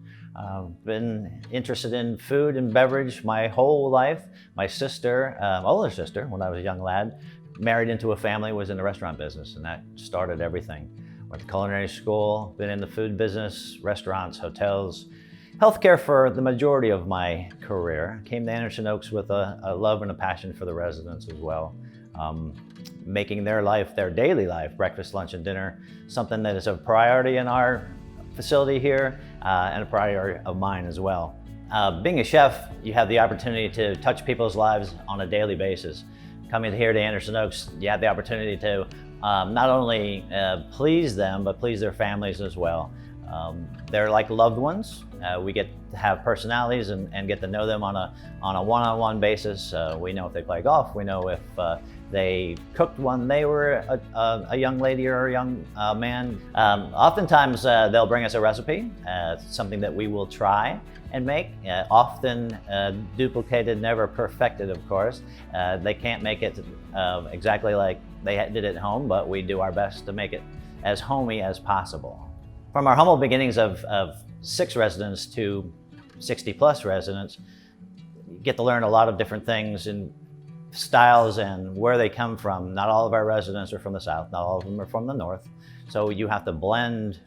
Been interested in food and beverage my whole life. My sister, older sister, when I was a young lad, married into a family, was in the restaurant business, and that started everything. Went to culinary school, been in the food business, restaurants, hotels, healthcare for the majority of my career. Came to Anderson Oaks with a love and a passion for the residents as well. Making their life, their daily life, breakfast, lunch, and dinner, something that is a priority in our facility here and a priority of mine as well. Being a chef, you have the opportunity to touch people's lives on a daily basis. Coming here to Anderson Oaks, you have the opportunity to not only please them, but please their families as well. They're like loved ones. We get to have personalities and get to know them on a one-on-one basis. We know if they play golf. We know if they cooked when they were a young lady or a young man. Oftentimes they'll bring us a recipe, something that we will try and make. Often duplicated, never perfected, of course. They can't make it exactly like they did at home, but we do our best to make it as homey as possible. From our humble beginnings of 6 residents to 60 plus residents, you get to learn a lot of different things in styles and where they come from. Not all of our residents are from the South, not all of them are from the North. So you have to blend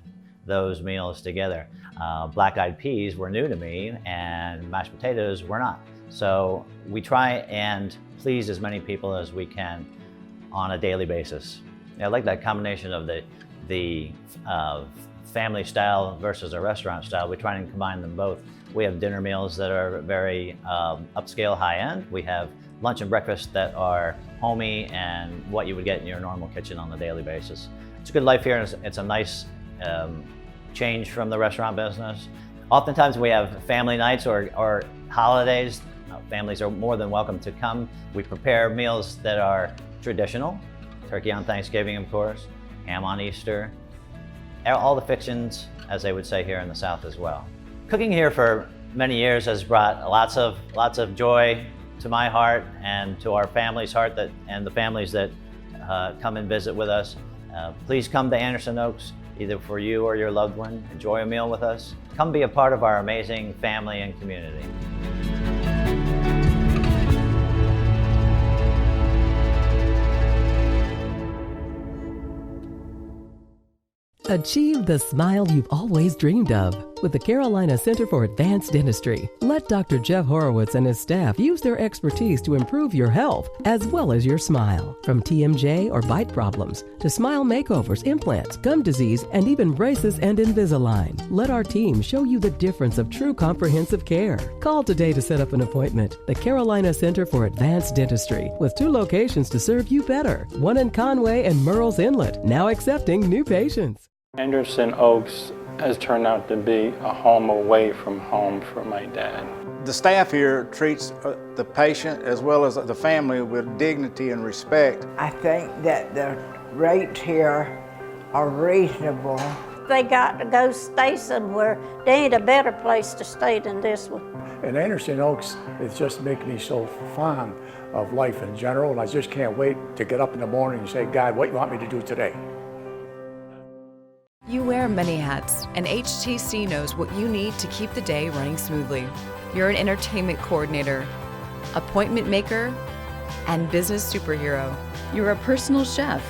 those meals together. Black-eyed peas were new to me and mashed potatoes were not. So we try and please as many people as we can on a daily basis. I like that combination of the family style versus a restaurant style. We try and combine them both. We have dinner meals that are very upscale, high-end. We have lunch and breakfast that are homey and what you would get in your normal kitchen on a daily basis. It's a good life here, and it's a nice change from the restaurant business. Oftentimes we have family nights or holidays. Families are more than welcome to come. We prepare meals that are traditional, turkey on Thanksgiving, of course, ham on Easter, all the fixings, as they would say here in the South as well. Cooking here for many years has brought lots of joy to my heart and to our family's heart, and the families that come and visit with us. Please come to Anderson Oaks, either for you or your loved one. Enjoy a meal with us. Come be a part of our amazing family and community. Achieve the smile you've always dreamed of with the Carolina Center for Advanced Dentistry. Let Dr. Jeff Horowitz and his staff use their expertise to improve your health as well as your smile. From TMJ or bite problems to smile makeovers, implants, gum disease, and even braces and Invisalign. Let our team show you the difference of true comprehensive care. Call today to set up an appointment. The Carolina Center for Advanced Dentistry, with 2 locations to serve you better. One in Conway and Murrells Inlet, now accepting new patients. Anderson Oaks has turned out to be a home away from home for my dad. The staff here treats the patient as well as the family with dignity and respect. I think that the rates here are reasonable. They got to go stay somewhere. There ain't a better place to stay than this one. And Anderson Oaks, it just makes me so fond of life in general, and I just can't wait to get up in the morning and say, God, what do you want me to do today? You wear many hats, and HTC knows what you need to keep the day running smoothly. You're an entertainment coordinator, appointment maker, and business superhero. You're a personal chef,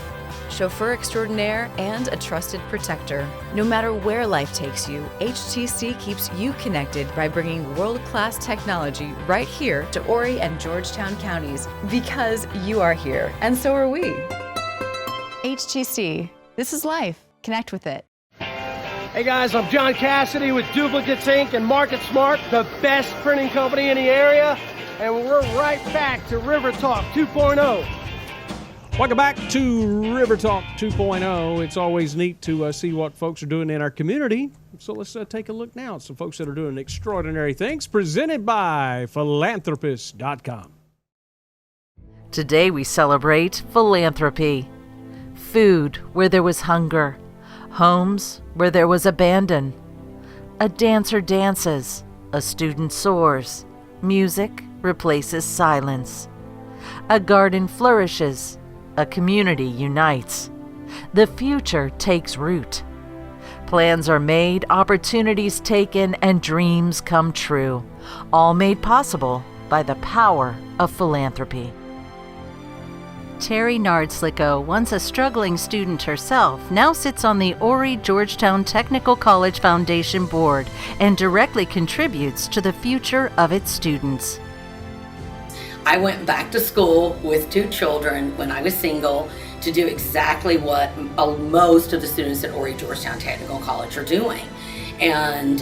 chauffeur extraordinaire, and a trusted protector. No matter where life takes you, HTC keeps you connected by bringing world-class technology right here to Horry and Georgetown counties, because you are here, and so are we. HTC, this is life. Connect with it. Hey guys, I'm John Cassidy with Duplicates Inc. and Market Smart, the best printing company in the area, and we're right back to RiverTalk 2.0. Welcome back to RiverTalk 2.0. It's always neat to see what folks are doing in our community. So let's take a look now at some folks that are doing extraordinary things, presented by philanthropist.com. Today we celebrate philanthropy. Food where there was hunger. Homes where there was abandon. A dancer dances. A student soars. Music replaces silence. A garden flourishes. A community unites. The future takes root. Plans are made, opportunities taken, and dreams come true. All made possible by the power of philanthropy. Terry Nardslicko, once a struggling student herself, now sits on the Horry Georgetown Technical College Foundation Board and directly contributes to the future of its students. I went back to school with 2 children when I was single to do exactly what most of the students at Horry Georgetown Technical College are doing. And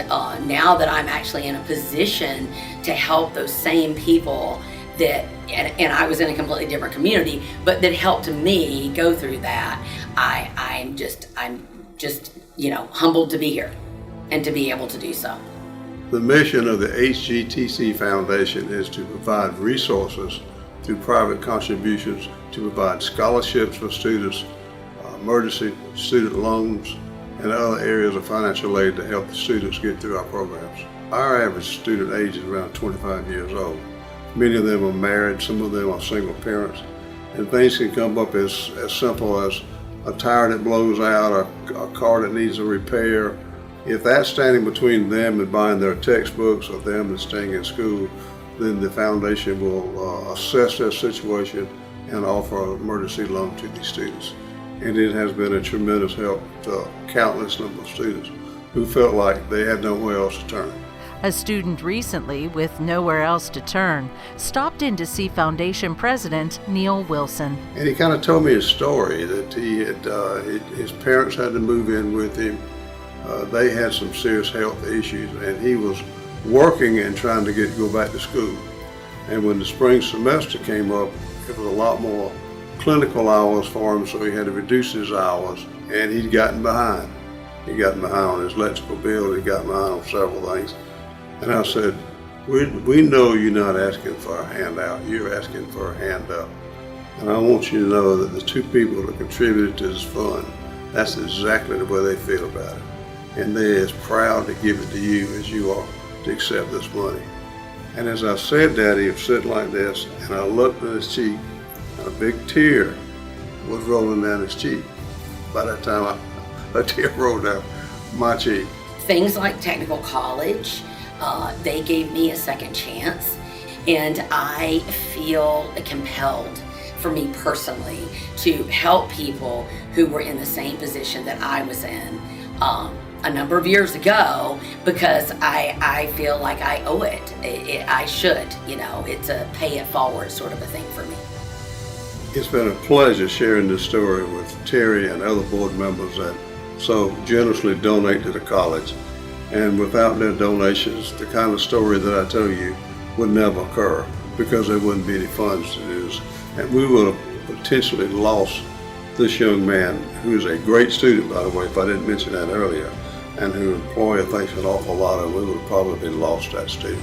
now that I'm actually in a position to help those same people that, and I was in a completely different community, but that helped me go through that, I'm just humbled to be here and to be able to do so. The mission of the HGTC Foundation is to provide resources through private contributions to provide scholarships for students, emergency student loans, and other areas of financial aid to help the students get through our programs. Our average student age is around 25 years old. Many of them are married, some of them are single parents, and things can come up as simple as a tire that blows out, or a car that needs a repair. If that's standing between them and buying their textbooks or them and staying in school, then the foundation will assess their situation and offer an emergency loan to these students. And it has been a tremendous help to countless number of students who felt like they had nowhere else to turn. A student recently, with nowhere else to turn, stopped in to see Foundation President Neil Wilson. And he kind of told me his story that he had, his parents had to move in with him. They had some serious health issues, and he was working and trying to go back to school. And when the spring semester came up, it was a lot more clinical hours for him, so he had to reduce his hours, and he'd gotten behind. He'd gotten behind on his electrical bill, he'd gotten behind on several things. And I said, we know you're not asking for a handout, you're asking for a hand up. And I want you to know that the two people that contributed to this fund, that's exactly the way they feel about it. And they're as proud to give it to you as you are to accept this money. And as I said that, he was sitting like this, and I looked at his cheek, and a big tear was rolling down his cheek. By that time, a tear rolled down my cheek. Things like technical college, they gave me a second chance, and I feel compelled for me personally to help people who were in the same position that I was in a number of years ago, because I feel like I owe it. I should, it's a pay it forward sort of a thing for me. It's been a pleasure sharing this story with Terry and other board members that so generously donate to the college. And without their donations, the kind of story that I tell you would never occur, because there wouldn't be any funds to do this. And we would have potentially lost this young man, who is a great student, by the way, if I didn't mention that earlier, and who employer thinks an awful lot of. We would have probably lost that student.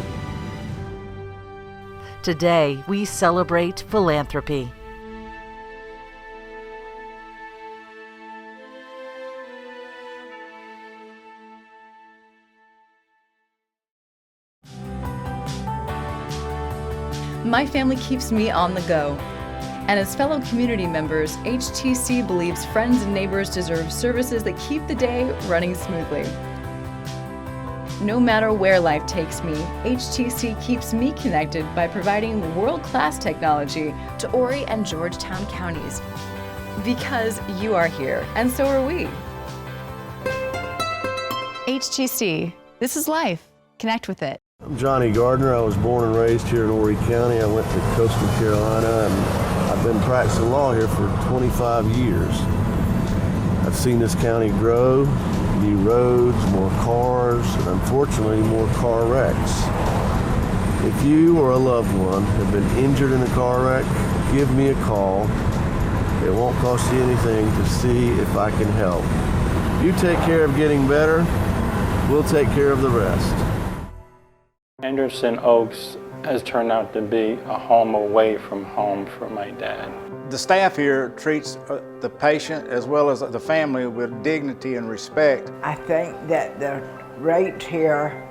Today, we celebrate philanthropy. My family keeps me on the go. And as fellow community members, HTC believes friends and neighbors deserve services that keep the day running smoothly. No matter where life takes me, HTC keeps me connected by providing world-class technology to Horry and Georgetown counties. Because you are here, and so are we. HTC, this is life. Connect with it. I'm Johnny Gardner. I was born and raised here in Horry County. I went to Coastal Carolina, and I've been practicing law here for 25 years. I've seen this county grow, new roads, more cars, and unfortunately more car wrecks. If you or a loved one have been injured in a car wreck, give me a call. It won't cost you anything to see if I can help. You take care of getting better, we'll take care of the rest. Anderson Oaks has turned out to be a home away from home for my dad. The staff here treats the patient as well as the family with dignity and respect. I think that the rates here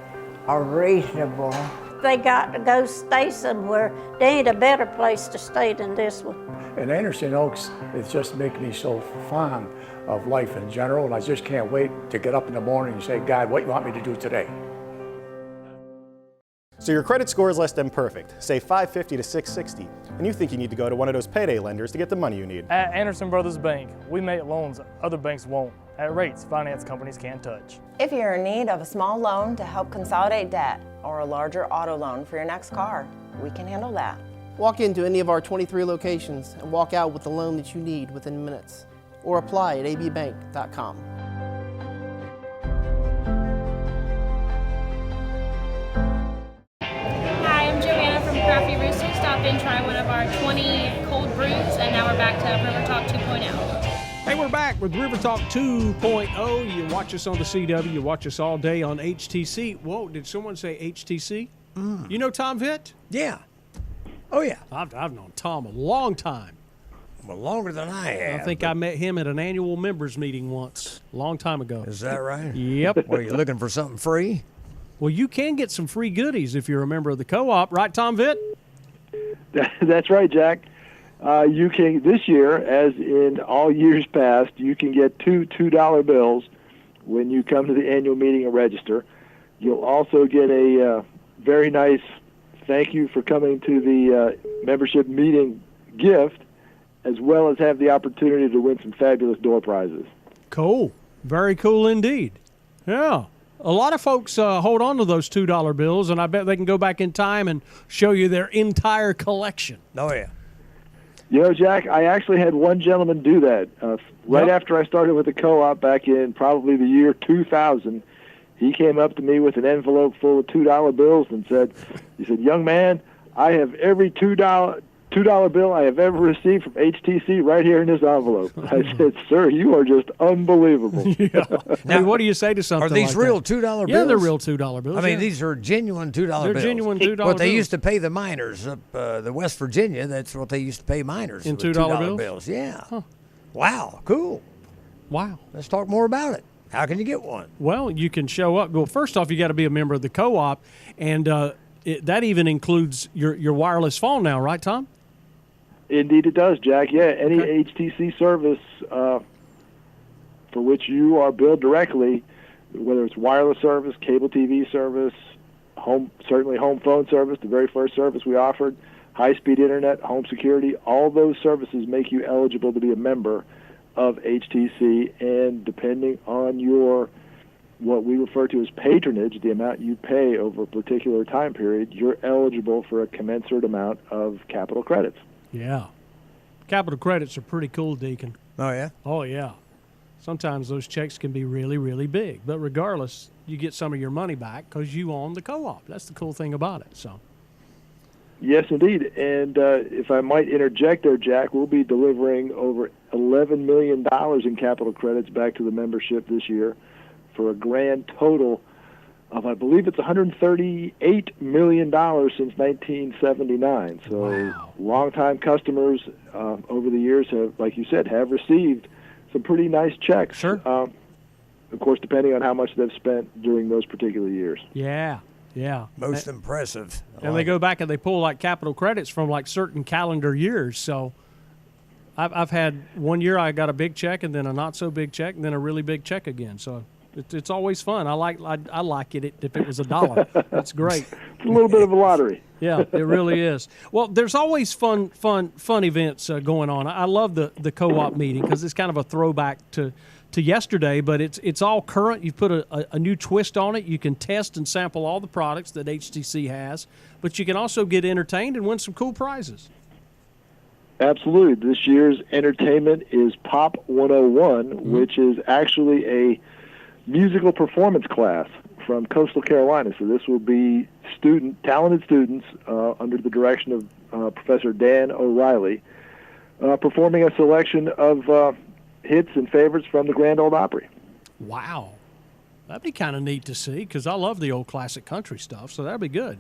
are reasonable. They got to go stay somewhere. There ain't a better place to stay than this one. And Anderson Oaks is just making me so fond of life in general, and I just can't wait to get up in the morning and say, God, what do you want me to do today? So your credit score is less than perfect, say 550 to 660, and you think you need to go to one of those payday lenders to get the money you need. At Anderson Brothers Bank, we make loans other banks won't, at rates finance companies can't touch. If you're in need of a small loan to help consolidate debt or a larger auto loan for your next car, we can handle that. Walk into any of our 23 locations and walk out with the loan that you need within minutes, or apply at abbank.com. And try one of our 20 cold brews, and now we're back to RiverTalk 2.0. Hey, we're back with RiverTalk 2.0. You watch us on the CW, you watch us all day on HTC. Whoa, did someone say HTC? You know Tom Vitt? Yeah. Oh, yeah. I've known Tom a long time. Well, longer than I have. I think I met him at an annual members meeting once, a long time ago. Is that right? Yep. Were you looking for something free? Well, you can get some free goodies if you're a member of the co-op, right, Tom Vitt? That's right, Jack. You can, this year, as in all years past, you can get two $2 bills when you come to the annual meeting and register. You'll also get a very nice thank you for coming to the membership meeting gift, as well as have the opportunity to win some fabulous door prizes. Cool. Very cool indeed. Yeah. A lot of folks hold on to those $2 bills, and I bet they can go back in time and show you their entire collection. Oh, yeah. You know, Jack, I actually had one gentleman do that. Right after I started with the co-op back in probably the year 2000, he came up to me with an envelope full of $2 bills and said, young man, I have every $2 bill I have ever received from HTC right here in this envelope. I said, sir, you are just unbelievable. Now, what do you say to something Are these like real that? $2 bills? Yeah, they're real $2 bills. I mean, these are genuine $2 bills. They're genuine $2 bills. What they used to pay the miners up the West Virginia, that's what they used to pay miners. In with $2 bills? Yeah. Huh. Wow, cool. Wow. Let's talk more about it. How can you get one? Well, you can show up. Well, first off, you got to be a member of the co-op, and that even includes your wireless phone now, right, Tom? Indeed it does, Jack. Yeah, any HTC service for which you are billed directly, whether it's wireless service, cable TV service, certainly home phone service, the very first service we offered, high-speed internet, home security, all those services make you eligible to be a member of HTC, and depending on your what we refer to as patronage, the amount you pay over a particular time period, you're eligible for a commensurate amount of capital credits. Yeah. Capital credits are pretty cool, Deacon. Oh, yeah? Oh, yeah. Sometimes those checks can be really, really big. But regardless, you get some of your money back because you own the co-op. That's the cool thing about it. So. Yes, indeed. And if I might interject there, Jack, we'll be delivering over $11 million in capital credits back to the membership this year for a grand total of, I believe it's $138 million since 1979. So longtime customers over the years have, like you said, have received some pretty nice checks. Sure. Of course, depending on how much they've spent during those particular years. Yeah. Yeah. Most impressive. And they go back and they pull like capital credits from like certain calendar years. So I've had one year I got a big check and then a not so big check and then a really big check again. So it's always fun. I like it if it was $1. That's great. It's a little bit of a lottery. Yeah, it really is. Well, there's always fun events going on. I love the co-op meeting because it's kind of a throwback to yesterday, but it's all current. You've put a new twist on it. You can test and sample all the products that HTC has, but you can also get entertained and win some cool prizes. Absolutely. This year's entertainment is Pop 101, which is actually a musical performance class from Coastal Carolina. So this will be talented students under the direction of Professor Dan O'Reilly performing a selection of hits and favorites from the Grand Ole Opry. Wow. That'd be kind of neat to see because I love the old classic country stuff, so that'd be good.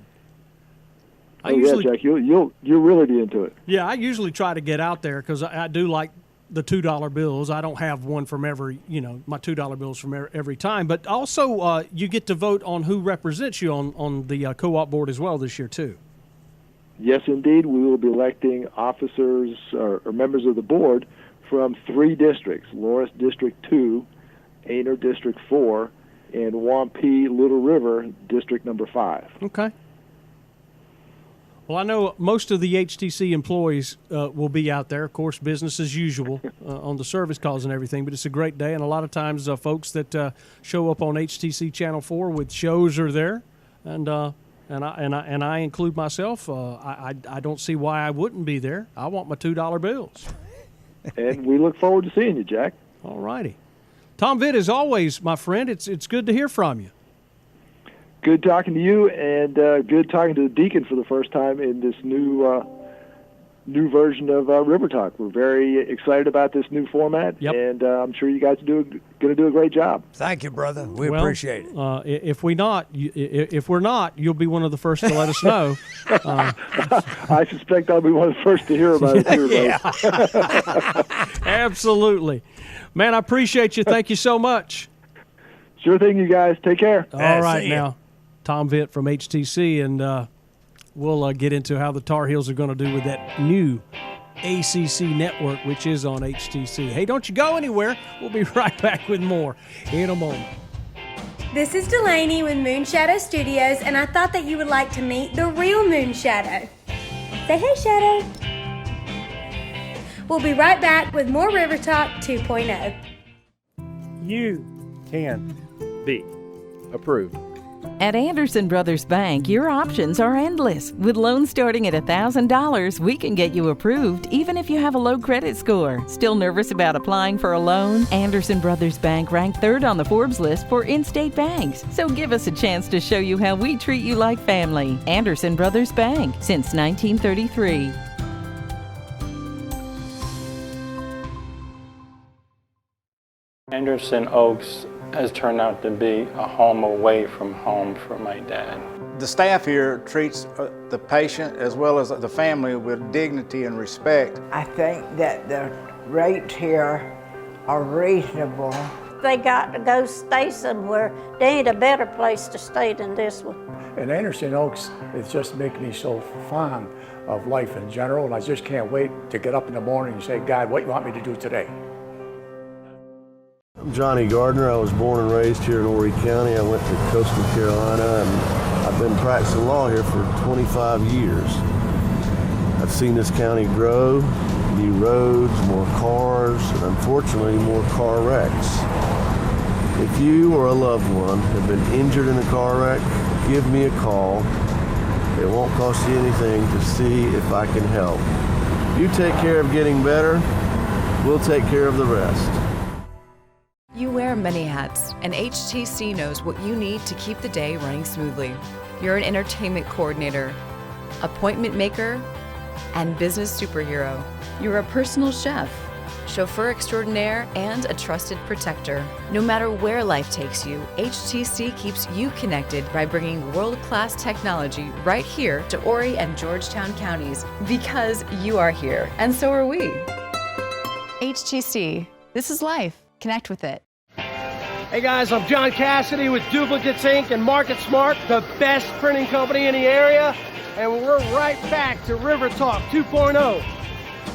Yeah, Jack, you'll really be into it. Yeah, I usually try to get out there because I do like the $2 bills. I don't have one from every, my $2 bills from every time. But also you get to vote on who represents you on the co-op board as well this year, too. Yes, indeed. We will be electing officers or members of the board from 3 districts, Loris District 2, Aner District 4, and Wampee Little River District number 5. Okay. Well, I know most of the HTC employees will be out there, of course, business as usual on the service calls and everything, but it's a great day, and a lot of times folks that show up on HTC Channel 4 with shows are there, and I include myself. I don't see why I wouldn't be there. I want my $2 bills. And we look forward to seeing you, Jack. All righty. Tom Vitt, as always, my friend, it's good to hear from you. Good talking to you, and good talking to the Deacon for the first time in this new version of RiverTalk. We're very excited about this new format, and I'm sure you guys are going to do a great job. Thank you, brother. We appreciate it. If we're not, you'll be one of the first to let us know. I suspect I'll be one of the first to hear about it too. Yeah. Absolutely. Man, I appreciate you. Thank you so much. Sure thing, you guys. Take care. All right, now. Tom Vitt from HTC, and we'll get into how the Tar Heels are going to do with that new ACC network, which is on HTC. Hey, don't you go anywhere. We'll be right back with more in a moment. This is Delaney with Moonshadow Studios, and I thought that you would like to meet the real Moonshadow. Say hey, Shadow. We'll be right back with more River Talk 2.0. You can be approved. At Anderson Brothers Bank, your options are endless. With loans starting at $1,000, we can get you approved even if you have a low credit score. Still nervous about applying for a loan? Anderson Brothers Bank ranked 3rd on the Forbes list for in-state banks. So give us a chance to show you how we treat you like family. Anderson Brothers Bank, since 1933. Anderson Oaks has turned out to be a home away from home for my dad. The staff here treats the patient as well as the family with dignity and respect. I think that the rates here are reasonable. They got to go stay somewhere. There ain't a better place to stay than this one. And Anderson Oaks, it just makes me so fond of life in general, and I just can't wait to get up in the morning and say, God, what do you want me to do today? I'm Johnny Gardner. I was born and raised here in Horry County. I went to Coastal Carolina, and I've been practicing law here for 25 years. I've seen this county grow, new roads, more cars, and unfortunately more car wrecks. If you or a loved one have been injured in a car wreck, give me a call. It won't cost you anything to see if I can help. You take care of getting better, we'll take care of the rest. You wear many hats, and HTC knows what you need to keep the day running smoothly. You're an entertainment coordinator, appointment maker, and business superhero. You're a personal chef, chauffeur extraordinaire, and a trusted protector. No matter where life takes you, HTC keeps you connected by bringing world-class technology right here to Horry and Georgetown counties, because you are here, and so are we. HTC, this is life. Connect with it. Hey guys, I'm John Cassidy with Duplicates Inc. and Market Smart, the best printing company in the area, and we're right back to RiverTalk 2.0.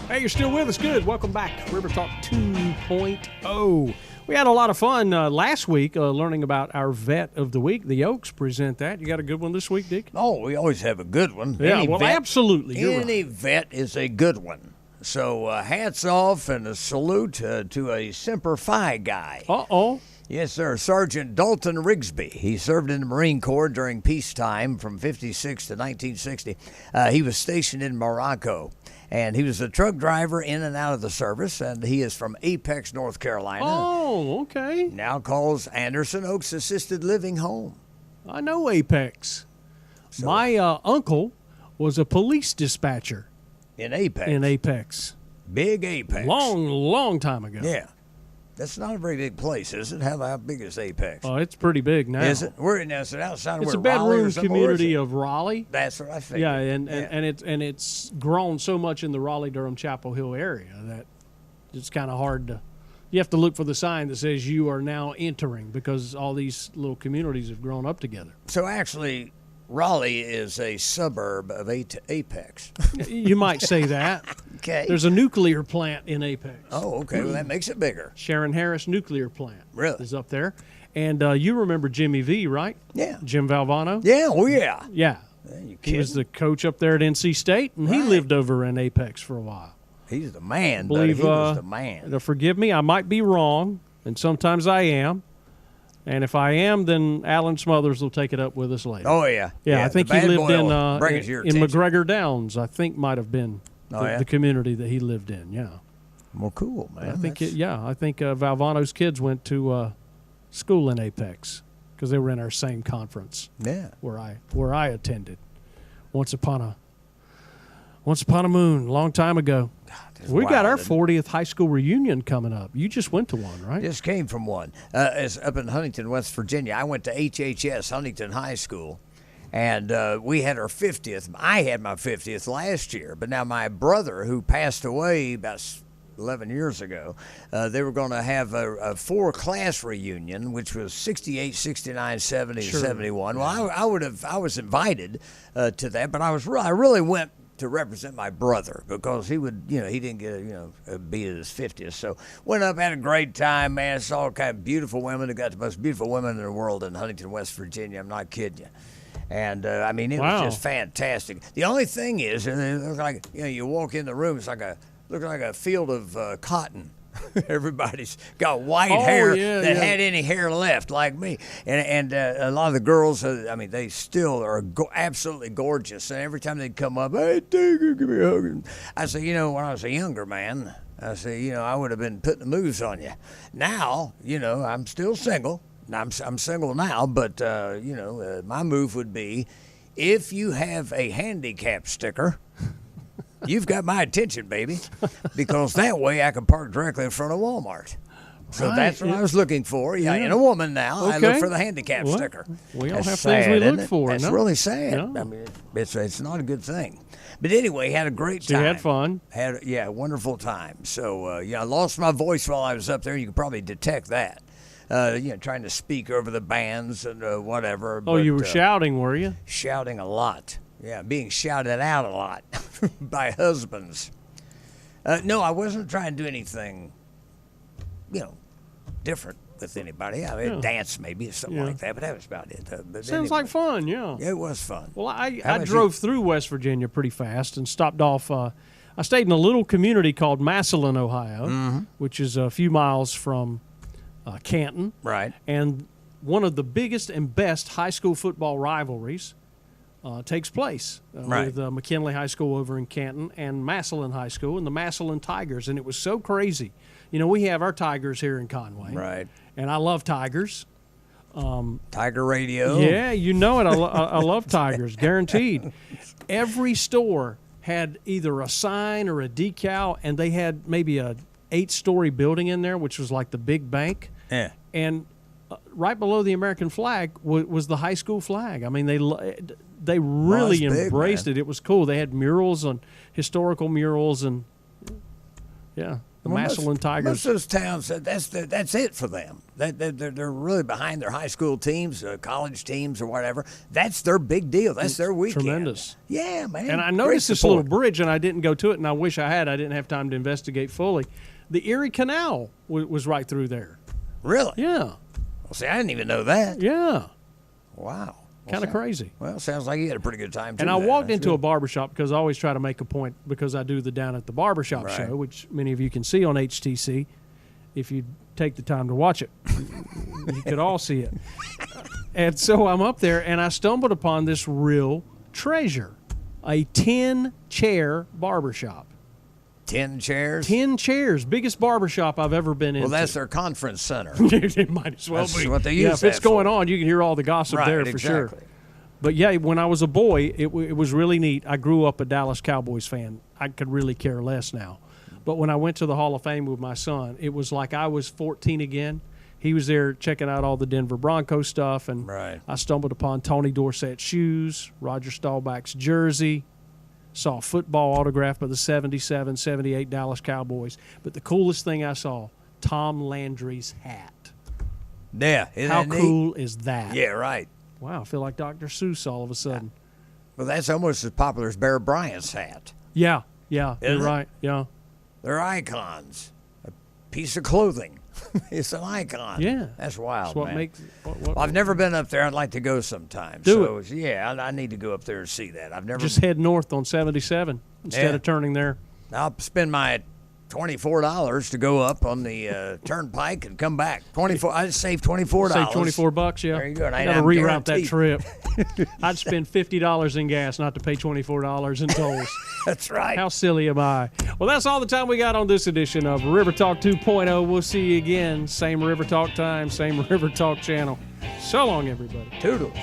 Hey, you're still with us. Good. Welcome back to RiverTalk 2.0. We had a lot of fun last week learning about our vet of the week. The Oaks present that. You got a good one this week, Dick? Oh, we always have a good one. Yeah, absolutely. Any vet is a good one. So hats off and a salute to a Semper Fi guy. Uh-oh. Yes, sir. Sergeant Dalton Rigsby. He served in the Marine Corps during peacetime from 56 to 1960. He was stationed in Morocco, and he was a truck driver in and out of the service, and he is from Apex, North Carolina. Oh, okay. Now calls Anderson Oaks Assisted Living home. I know Apex. So, my uncle was a police dispatcher. In Apex. In Apex. Big Apex. Long time ago. Yeah. That's not a very big place, is it? How big is Apex? Oh, it's pretty big now. Is it? Where is it outside of it's where a Raleigh bedroom community of Raleigh. That's what I figured. Yeah, and it's grown so much in the Raleigh-Durham Chapel Hill area that it's kind of hard to. You have to look for the sign that says you are now entering, because all these little communities have grown up together. So actually, Raleigh is a suburb of Apex. You might say that. Okay. There's a nuclear plant in Apex. Oh, okay. Well, that makes it bigger. Sharon Harris Nuclear Plant. Really? Is up there. And you remember Jimmy V, right? Yeah. Jim Valvano? Yeah, oh yeah. Yeah. He was the coach up there at NC State, and he lived over in Apex for a while. He's the man, buddy. He was the man. Forgive me, I might be wrong, and sometimes I am. And if I am, then Alan Smothers will take it up with us later. Oh, yeah. Yeah, I think he lived in McGregor Downs, I think might have been the community that he lived in, yeah. Well, cool, man. I think Valvano's kids went to school in Apex because they were in our same conference. Yeah. Where I attended once upon a moon, a long time ago. We got our 40th high school reunion coming up. You just went to one, right? Just came from one. It's up in Huntington, West Virginia. I went to HHS, Huntington High School, and we had our 50th. I had my 50th last year, but now my brother, who passed away about 11 years ago, they were going to have a four-class reunion, which was 68, 69, 70, 71. Well, I was invited to that, but I really went to represent my brother because he would, he didn't get, be at his 50th. So went up, had a great time, man. Saw all kind of beautiful women. They got the most beautiful women in the world in Huntington, West Virginia. I'm not kidding you. And, it was just fantastic. The only thing is, it looks like, you walk in the room, it's like looks like a field of cotton. Everybody's got white hair that had any hair left, like me. And a lot of the girls, they still are absolutely gorgeous. And every time they'd come up, hey, Tigger, give me a hug. I say, when I was a younger man, I say, I would have been putting the moves on you. Now, I'm still single. I'm single now, but, my move would be if you have a handicap sticker, you've got my attention, baby, because that way I can park directly in front of Walmart. So that's what I was looking for. Yeah, in a woman now, I look for the handicap sticker. We all have things we look for. That's really sad. No. It's not a good thing. But anyway, had a great time. You had fun. Had a wonderful time. So, I lost my voice while I was up there. You can probably detect that. Trying to speak over the bands and whatever. Oh, you were shouting, were you? Shouting a lot. Yeah, being shouted out a lot by husbands. No, I wasn't trying to do anything, different with anybody. Dance maybe or something like that, but that was about it. But Sounds like fun, yeah. It was fun. Well, I drove through West Virginia pretty fast and stopped off. I stayed in a little community called Massillon, Ohio, which is a few miles from Canton. Right. And one of the biggest and best high school football rivalries takes place with McKinley High School over in Canton and Massillon High School and the Massillon Tigers. And it was so crazy. We have our Tigers here in Conway. Right. And I love Tigers. Tiger Radio. Yeah, you know it. I love Tigers, guaranteed. Every store had either a sign or a decal, and they had maybe a 8-story building in there, which was like the big bank. Yeah. And right below the American flag was the high school flag. I mean, they really embraced it. It was cool. They had murals and historical murals and the Massillon Tigers. Most of those towns, that's it for them. They're really behind their high school teams, college teams, or whatever. That's their big deal. That's their weekend. Tremendous. Yeah, man. And I noticed this little bridge, and I didn't go to it, and I wish I had. I didn't have time to investigate fully. The Erie Canal was right through there. Really? Yeah. Well, see, I didn't even know that. Yeah. Wow. Kind of crazy. Well, sounds like you had a pretty good time, too. And I walked into a barbershop because I always try to make a point because I do the Down at the Barbershop show, which many of you can see on HTC if you take the time to watch it. You could all see it. And so I'm up there, and I stumbled upon this real treasure, a 10-chair barbershop. 10 chairs? 10 chairs. Biggest barbershop I've ever been in. Well, that's their conference center. It might as well that's be. What they use if it's going on, you can hear all the gossip there for sure. But yeah, when I was a boy, it was really neat. I grew up a Dallas Cowboys fan. I could really care less now. But when I went to the Hall of Fame with my son, it was like I was 14 again. He was there checking out all the Denver Broncos stuff, and I stumbled upon Tony Dorsett's shoes, Roger Staubach's jersey, saw a football autograph by the 77, 78 Dallas Cowboys. But the coolest thing I saw, Tom Landry's hat. Yeah. How cool is that? Yeah, right. Wow, I feel like Dr. Seuss all of a sudden. Well, that's almost as popular as Bear Bryant's hat. Yeah, you're right. Yeah. They're icons. A piece of clothing. It's an icon. Yeah. That's wild, That's what man. makes, I've never been up there. I'd like to go sometime. Do it. Yeah, I need to go up there and see that. I've never. Just head north on 77 instead of turning there. I'll spend my $24 to go up on the turnpike and come back. I'd save $24. Save $24, yeah. There you go. I got to reroute that trip. I'd spend $50 in gas not to pay $24 in tolls. That's right. How silly am I? Well, that's all the time we got on this edition of RiverTalk 2.0. We'll see you again. Same RiverTalk time, same RiverTalk channel. So long, everybody. Toodles.